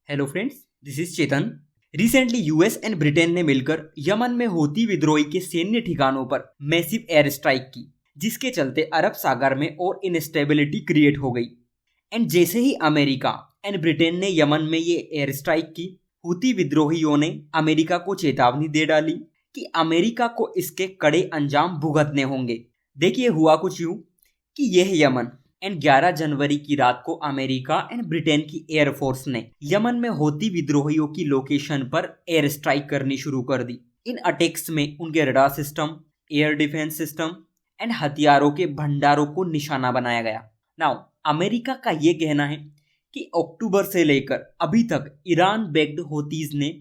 Hello friends, this is Chetan. Recently US and Britain ने मिलकर Yemen में Houthi विद्रोही के सैन्य ठिकानों पर मैसिव एयर स्ट्राइक की, जिसके चलते अरब सागर में और इनस्टेबिलिटी क्रिएट हो गई। एंड जैसे ही अमेरिका एंड ब्रिटेन ने यमन में ये एयर स्ट्राइक की, हूती विद्रोहियों ने अमेरिका को चेतावनी दे डाली कि अमेरिका को इसके कड़े अंजाम भुगतने होंगे। देखिए, हुआ कुछ यूं कि यह यमन एंड 11 जनवरी की रात को अमेरिका एंड ब्रिटेन की एयरफोर्स ने यमन में हूती विद्रोहियों की लोकेशन पर एयर स्ट्राइक करनी शुरू कर दी। इन अटैक्स में उनके radar system, air defence system and हथियारों के भंडारों को निशाना बनाया गया। नाउ अमेरिका का ये कहना है कि अक्टूबर से लेकर अभी तक ईरान बैक्ड हूतीज ने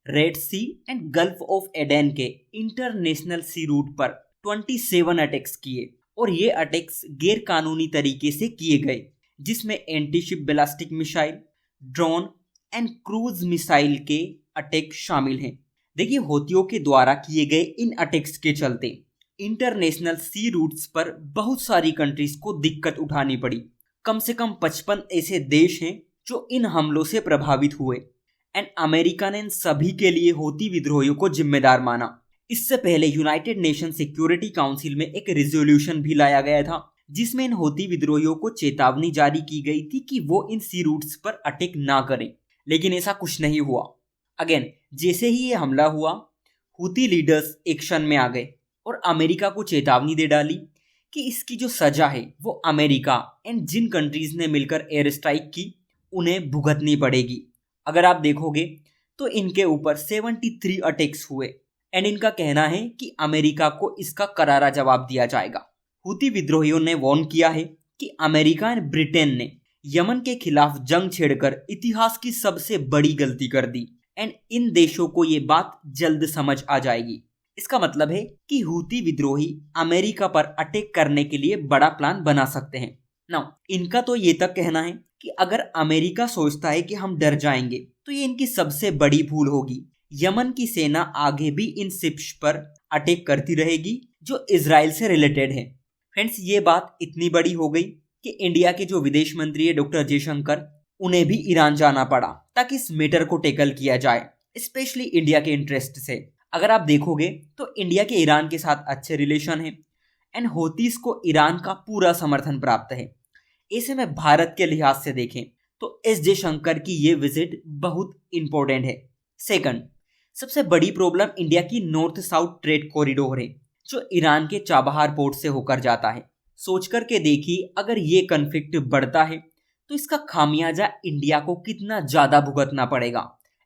Red Sea and Gulf of Aden के इंटरनेशनल सी रूट पर 27 अटैक्स किए और ये अटैक्स गैर कानूनी तरीके से किए गए, जिसमें antiship ballistic missile, drone and cruise missile के अटैक शामिल हैं। देखिए, हूतियों के द्वारा किए गए इन अटैक्स के चलते इंटरनेशनल सी रूट्स पर बहुत सारी कंट्रीज को दिक्कत उठानी पड़ी। कम से कम 55 ऐसे देश हैं जो इन हमलों से प्रभावित हुए एंड अमेरिका ने इन सभी के लिए हूती विद्रोहियों को जिम्मेदार माना। इससे पहले यूनाइटेड नेशन सिक्योरिटी काउंसिल में एक रिजोल्यूशन भी लाया गया था, जिसमें इन हूती विद्रोहियों को चेतावनी जारी की गई थी कि वो इन सी रूट्स पर अटैक ना करें, लेकिन ऐसा कुछ नहीं हुआ। अगेन, जैसे ही ये हमला हुआ, हूती लीडर्स एक्शन में आ गए और अमेरिका को चेतावनी दे डाली कि इसकी जो सजा है वो अमेरिका एंड जिन कंट्रीज ने मिलकर एयर स्ट्राइक की उन्हें भुगतनी पड़ेगी। अगर आप देखोगे तो इनके ऊपर 73 अटैक्स हुए एंड इनका कहना है कि अमेरिका को इसका करारा जवाब दिया जाएगा। हूती विद्रोहियों ने वार्न किया है कि अमेरिका एंड ब्रिटेन ने यमन के खिलाफ जंग छेड़कर इतिहास की सबसे बड़ी गलती कर दी एंड इन देशों को ये बात जल्द समझ आ जाएगी। इसका मतलब है कि हूती विद्रोही अमेरिका पर अटैक करने के लिए बड़ा प्लान बना सकते हैं। नाउ इनका तो ये तक कहना है कि अगर अमेरिका सोचता है कि हम डर जाएंगे तो ये इनकी सबसे बड़ी भूल होगी। यमन की सेना आगे भी इन शिप्स पर अटैक करती रहेगी जो इजराइल से रिलेटेड है। फ्रेंड्स, ये बात इतनी बड़ी हो गई कि इंडिया के जो विदेश मंत्री है डॉक्टर जयशंकर, उन्हें भी ईरान जाना पड़ा ताकि इस मैटर को टैकल किया जाए, स्पेशली इंडिया के इंटरेस्ट से। अगर आप देखोगे तो इंडिया के ईरान के साथ अच्छे रिलेशन है एंड हूतीस को ईरान का पूरा समर्थन प्राप्त है। ऐसे में भारत के लिहाज से देखें तो एस जयशंकर की ये विजिट बहुत इंपॉर्टेंट है। सेकंड, सबसे बड़ी प्रॉब्लम इंडिया की नॉर्थ साउथ ट्रेड कॉरिडोर है जो ईरान के चाबहार पोर्ट से होकर जाता है। सोच करके देखिए, अगर ये कन्फ्लिक्ट बढ़ता है तो इसका खामियाजा इंडिया को कितना ज्यादा भुगतना पड़ेगा।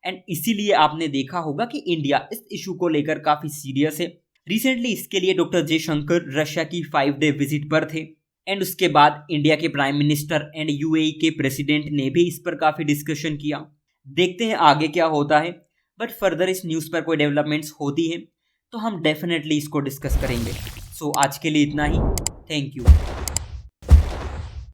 एंड इसीलिए आपने देखा होगा कि इंडिया इस इशू को लेकर काफी सीरियस है। रिसेंटली इसके लिए डॉक्टर जयशंकर रशिया की 5 डे विजिट पर थे एंड उसके बाद इंडिया के प्राइम मिनिस्टर एंड यूएई के प्रेसिडेंट ने भी इस पर काफी डिस्कशन किया। देखते हैं आगे क्या होता है, बट फर्दर इस न्यूज़ पर कोई डेवलपमेंट्स होती है तो हम डेफिनेटली इसको डिस्कस करेंगे। सो आज के लिए इतना ही। Thank you.